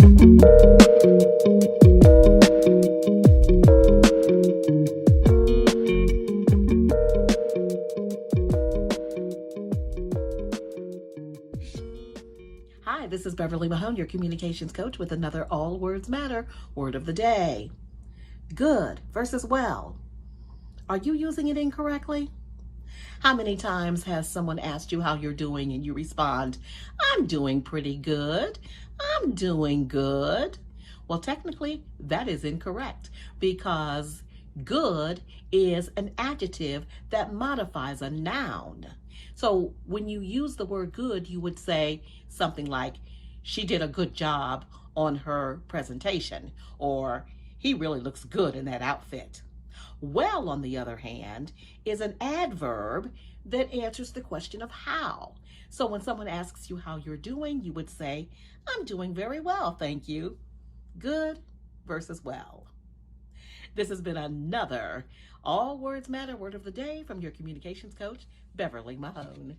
Hi, this is Beverly Mahone, your communications coach, with another All Words Matter word of the day. Good versus well. Are you using it incorrectly? How many times has someone asked you how you're doing and you respond, I'm doing pretty good. I'm doing good. Well, technically, that is incorrect because good is an adjective that modifies a noun. So when you use the word good, you would say something like, she did a good job on her presentation, or he really looks good in that outfit. Well, on the other hand, is an adverb that answers the question of how. So when someone asks you how you're doing, you would say, I'm doing very well, thank you. Good versus well. This has been another All Words Matter word of the day from your communications coach, Beverly Mahone.